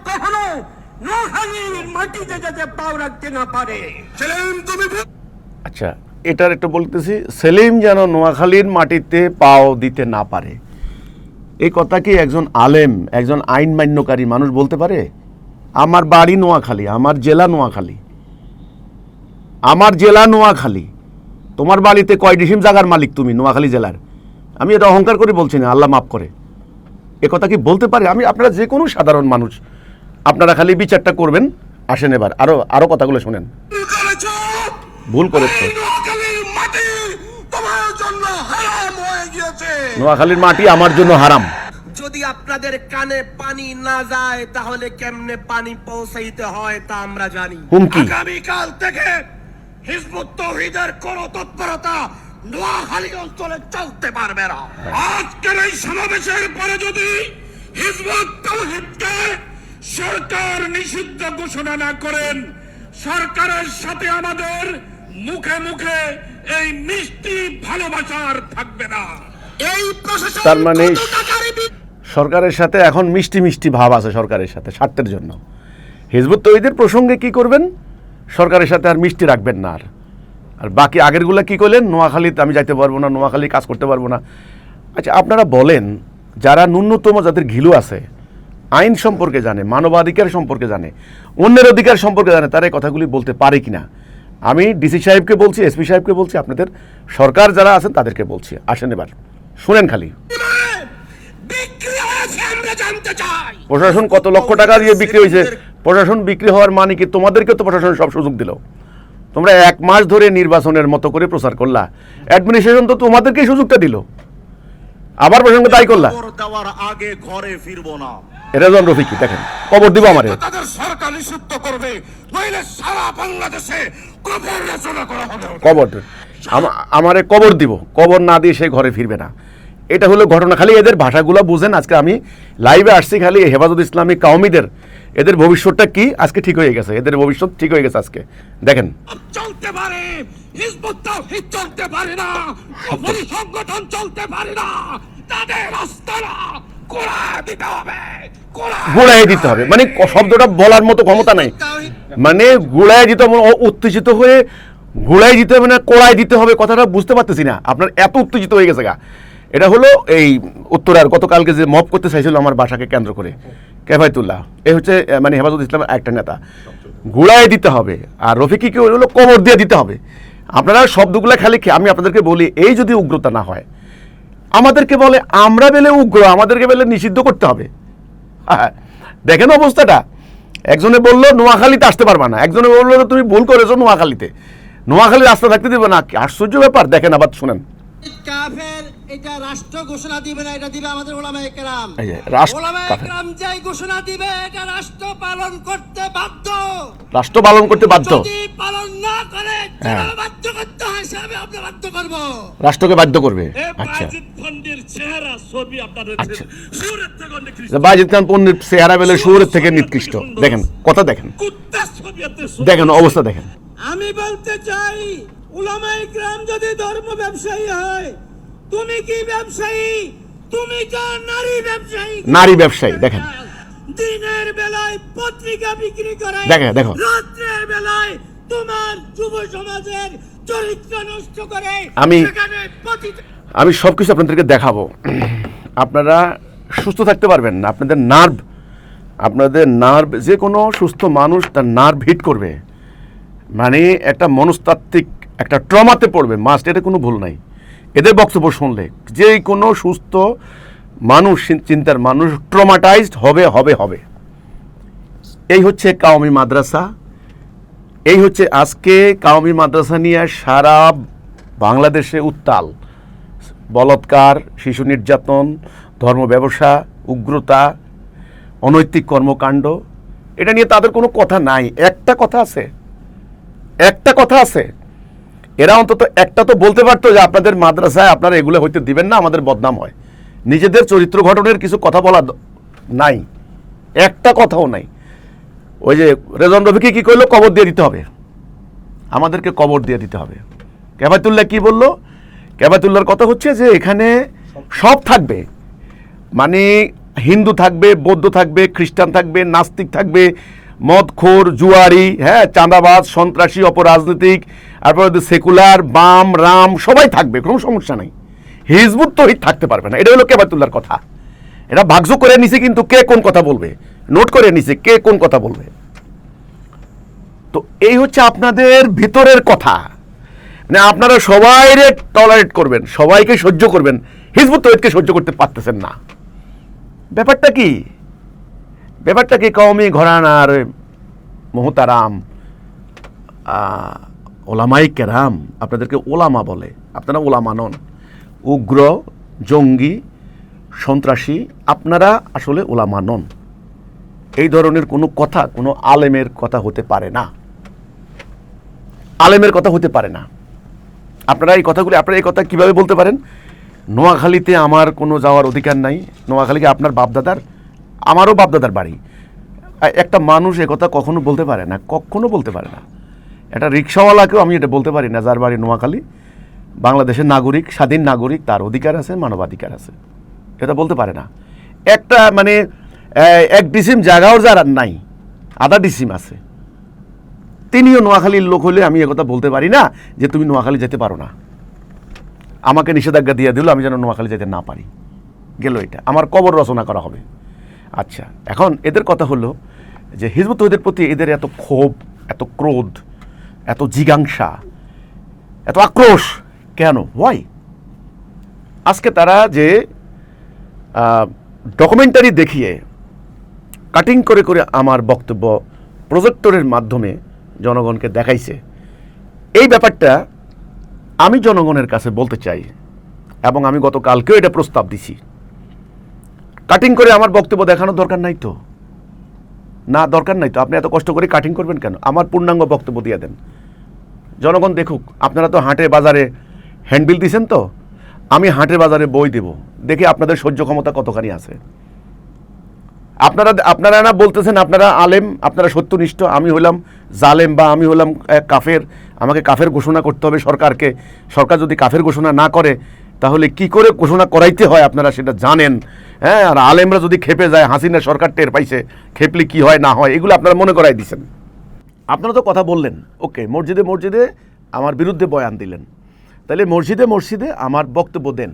কখনো নোয়াখালীর মাটিতে যাতে পাও রাখতে না পারে। সেলিম তুমি আচ্ছা, এটার একটু বলতেছি, সেলিম যেন নোয়াখালীর মাটিতে পাও দিতে না পারে, এই কথা কি একজন আলেম, একজন আইন মান্যকারী মানুষ বলতে পারে? আমার বাড়ি নোয়াখালী, আমার জেলা নোয়াখালী, আমার জেলা নোয়াখালী, তোমার বাড়িতে কয় ডিসিম জায়গার মালিক তুমি নোয়াখালী জেলার? আমি এটা অহংকার করে বলছি না, আল্লাহ মাফ করে। এ কথা কি বলতে পারে? আপনারা যে কোনো সাধারণ মানুষ, আপনারা খালি বিচারটা করবেন। আসেন এবার আরো কথাগুলো শোনেন। ভুল করেছে, নোয়াখালীর মাটি আমার জন্য হারাম। যদি আপনাদের কানে পানি না যায় তাহলে কেমনে পানি পৌঁছাইতে হয় তা আমরা জানি। আগামীকাল থেকে হিজবুত তাওহীদের কোন তৎপরতা নোয়াখালী অঞ্চলে চলতে পারবে না। আজকের এই সমাবেশের পরে যদি হিজবুত তাওহীদকে সরকার নিষিদ্ধ ঘোষণা না করেন, সরকারের সাথে আমাদের মুখে মুখে এই মিষ্টি ভালোবাসার থাকবে না। এই প্রশাসন তার মানে সরকারের সাথে এখন মিষ্টি মিষ্টি ভাব আছে সরকারের সাথে, স্বার্থের জন্য। হিজবুত তাওহীদের প্রসঙ্গে কি করবেন? সরকারের সাথে আর মিষ্টি রাখবেন না। আর বাকি আগেরগুলা কি করলেন? নোয়াখালীতে আমি যাইতে পারবো না, নোয়াখালী কাজ করতে পারবো না। আচ্ছা, আপনারা বলেন, যারা ন্যূনতম যাদের ঘিলু আছে, আইন সম্পর্কে জানে, মানবাধিকার সম্পর্কে জানে, অন্যের অধিকার সম্পর্কে জানে, তারা এই কথাগুলি বলতে পারে কিনা? আমি ডিসি সাহেবকে বলছি, এসপি সাহেবকে বলছি, আপনাদের সরকার যারা আছেন তাদেরকে বলছি। আসেন এবার শুনেন খালি। প্রশাসন কত লক্ষ টাকা দিয়ে বিক্রি হয়েছে? প্রশাসন বিক্রি হওয়ার মানে কি? তোমাদেরকে তো প্রশাসন সব সুযোগ দিল। তোমরা 1 মাস ধরে নির্বাচনের মতো করে প্রচার করলা, অ্যাডমিনিস্ট্রেশন তো তোমাদেরকেই সুযোগটা দিল, আবার প্রসঙ্গ তাই করলা। আগে ঘরে ফিরবো না, রেজওয়ান রফিকি দেখেন কবর দিব আমারে, তাদের সরকার নিষিদ্ধ করবে, নইলে সারা বাংলাদেশে কবর রচনা করা হবে। কবর আমারে কবর দিব, কবর না দিয়ে সে ঘরে ফিরবে না। এটা হলো ঘটনা। খালি এদের ভাষাগুলো বুঝেন। আজকে আমি লাইভে আসছি, খালি হেফাজত ইসলামী কাওমিদের এদের ভবিষ্যৎটা কি আজকে ঠিক হয়ে গেছে, এদের ভবিষ্যৎ ঠিক হয়ে গেছে আজকে। দেখেন চলতে পারে, হিজবুত তাওহীদ চলতে পারে না, কবরী সংগঠন চলতে পারে না, তাদের রাস্তাটা গোড়ায় দিতে হবে, গোড়ায় দিতে হবে। মানে শব্দটা বলার মতো ক্ষমতা নাই, মানে গোড়ায় দিতে হবে, উত্তেজিত হয়ে গোড়ায় দিতে হবে না কোড়ায় দিতে হবে, কথাটা বুঝতে পারতেছি না। আপনার এত উত্তেজিত হয়ে গেছে গা। এটা হলো এই উত্তরার গতকালকে যে মব করতে চাইছিল আমার বাসাকে কেন্দ্র করে কেফায়েতুল্লাহ, এই হচ্ছে মানে হেফাজত ইসলামের একটা নেতা। গোড়ায় দিতে হবে, আর রফিকিকে হলো কবর দিয়ে দিতে হবে। আপনারা শব্দগুলো খালি আমি আপনাদেরকে বলি, এই যদি উগ্রতা না হয়, আমাদেরকে বলে আমরা বেলে উগ্র, আমাদেরকে বেলে নিষিদ্ধ করতে হবে। দেখেন অবস্থাটা। একজনে বললো নোয়াখালীতে আসতে পারবা না, একজনে বললো তুমি ভুল করেছো, নোয়াখালী রাস্তা থাকতে দিবে না। আশ্চর্য ব্যাপার। দেখেন আবার শুনেন। কাফের এটা রাষ্ট্র ঘোষণা দিবে না, এটা দিবে আমাদের উলামায়ে কেরাম। উলামায়ে কেরাম যেই ঘোষণা দিবে এটা রাষ্ট্র পালন করতে বাধ্য, রাষ্ট্র পালন করতে বাধ্য। যদি পালন না করে যেভাবে বাধ্য করতে হয় সেভাবে আমরা বাধ্য করব, রাষ্ট্রকে বাধ্য করবে। আচ্ছা, বাজিদ খানের চেহারা ছবি আপনাদের সুরের থেকে নিকৃষ্ট, বাজিদ খান পন্ডিত চেহারা বেলে সুরের থেকে নিকৃষ্ট। দেখেন কথা, দেখেন কুত্তার ছবি আছে, দেখেন অবস্থা দেখেন। আমি বলতে চাই, উলামায়ে কেরাম যদি ধর্ম ব্যবসায়ী হয়, তুমি কি ব্যবসায়ী? তুমি তো নারী ব্যবসায়ী। নারী ব্যবসায়ী। দেখেন দিনের বেলায় পত্রিকা বিক্রি করে, দেখো রাতের বেলায় তোমার যুব সমাজের চরিত্র নষ্ট করে। আমি সবকিছু আপনাদেরকে দেখাবো, আপনারা সুস্থ থাকতে পারবেন না। আপনাদের নার্ভ যে কোনো সুস্থ মানুষ তার নার্ভ হিট করবে, মানে একটা মনস্তাত্ত্বিক একটা ট্রমাতে পড়বে মাস্ট, এটা কোনো ভুল নাই। এদের বক্তব্য শুনলে যে কোনো সুস্থ মানুষ, চিন্তার মানুষ ট্রমাটাইজড হবে। এই হচ্ছে কাওমি মাদ্রাসা, এই হচ্ছে আজকে কাওমি মাদ্রাসা নিয়ে সারা বাংলাদেশে উত্তাল। বলৎকার, শিশু নির্যাতন, ধর্ম ব্যবসা, উগ্রতা, অনৈতিক কর্মকাণ্ড, এটা নিয়ে তাদের কোনো কথা নাই। একটা কথা আছে, এরা অন্তত একটা তো বলতে পারতো যে আপনাদের মাদ্রাসায় আপনারা এগুলো হইতে দিবেন না, আমাদের বদনাম হয়। নিজেদের চরিত্র গঠনের কিছু কথা বলা নাই, একটা কথাও নাই। ওই যে রেজওয়ান রফিকি কি করলো, কবর দিয়ে দিতে হবে, আমাদেরকে কবর দিয়ে দিতে হবে। কেফায়েতুল্লাহ কি বললো? কেফায়েতুল্লাহর কথা হচ্ছে যে এখানে সব থাকবে, মানে হিন্দু থাকবে, বৌদ্ধ থাকবে, খ্রিস্টান থাকবে, নাস্তিক থাকবে, মদখোর, জুয়ারি, হ্যাঁ, চাঁদাবাজ, সন্ত্রাসী, অপরাজনৈতিক, তারপরে সেকুলার, বাম, রাম সবাই থাকবে, কোনো সমস্যা নেই। হিজবুত তৌহিদ থাকতে পারবে না। এটা হলো কেবাতুল্লাহর কথা। এটা ভাগজু করে নিছে, কিন্তু কে কোন কথা বলবে নোট করে নিছে, কে কোন কথা বলবে। তো এই হচ্ছে আপনাদের ভিতরের কথা। মানে আপনারা সবাইরে টলারেট করবেন, সবাইকে সহ্য করবেন, হিজবুত তৌহিদকে সহ্য করতে পারতেছেন না। ব্যাপারটা কি? ব্যাপারটা কি? কওমি ঘরানার মোহতারাম ওলামাই কেরাম আপনাদেরকে ওলামা বলে, আপনারা ওলামা নন। উগ্র, জঙ্গি, সন্ত্রাসী আপনারা আসলে ওলামা নন। এই ধরনের কোনো কথা কোনো আলেমের কথা হতে পারে না, আলেমের কথা হতে পারে না। আপনারা এই কথাগুলি, আপনারা এই কথা কিভাবে বলতে পারেন? নোয়াখালীতে আমার কোনো যাওয়ার অধিকার নাই, নোয়াখালীকে আপনার বাপদাদার, আমারও বাপদাদার বাড়ি। একটা মানুষ কথা কখনো বলতে পারে না, কখনো বলতে পারে না। একটা রিক্সাওয়ালাকেও আমি এটা বলতে পারি না যার বাড়ি নোয়াখালী, বাংলাদেশের নাগরিক, স্বাধীন নাগরিক, তার অধিকার আছে, মানবাধিকার আছে, এটা বলতে পারে না। একটা মানে 1 ডিসিম জায়গাও যার নাই, আধা ডিসিম আছে, তিনিও নোয়াখালীর লোক হলে আমি একথা বলতে পারি না যে তুমি নোয়াখালী যেতে পারো না। আমাকে নিষেধাজ্ঞা দিয়ে দিল, আমি যেন নোয়াখালী যেতে না পারি, গেল। এটা আমার কবর রচনা করা হবে। আচ্ছা, এখন এদের কথা হলো যে হিজবুত তৌহিদের প্রতি এদের এত ক্ষোভ, এত ক্রোধ, এত জিজ্ঞাসা, এত আক্রোশ কেন? ওয়াই? আজকে তারা যে ডকুমেন্টারি দেখিয়ে কাটিং করে করে আমার বক্তব্য প্রজেক্টরের মাধ্যমে জনগণকে দেখাইছে, এই ব্যাপারটা আমি জনগণের কাছে বলতে চাই, এবং আমি গতকালকেও এটা প্রস্তাব দিছি। কাটিং করে আমার বক্তব্য দেখানোর দরকার নাই তো, না দরকার নাই তো। আপনি এত কষ্ট করে কাটিং করবেন কেন? আমার পূর্ণাঙ্গ বক্তব্য দিয়ে দেন, জনগণ দেখুক। আপনারা তো হাটে বাজারে হ্যান্ডবিল দিয়েছেন, তো আমি হাটে বাজারে বই দেব, দেখি আপনাদের সহ্য ক্ষমতা কতখানি আছে। আপনারা না বলতেছেন আপনারা আলেম, আপনারা সত্যনিষ্ঠ, আমি হলাম জালেম বা আমি হলাম কাফের, আমাকে কাফের ঘোষণা করতে হবে সরকারকে। সরকার যদি কাফের ঘোষণা না করে তাহলে কি করে ঘোষণা করাইতে হয় আপনারা সেটা জানেন। হ্যাঁ, আর আলেমরা যদি খেপে যায়, হাসিনা সরকার টের পাইছে, খেপলি কি হয় না হয় এগুলো আপনারা মনে করাই দিচ্ছেন। আপনারা তো কথা বললেন, ওকে, মসজিদে মসজিদে আমার বিরুদ্ধে বয়ান দিলেন, তাহলে মসজিদে মসজিদে আমার বক্তব্য দেন,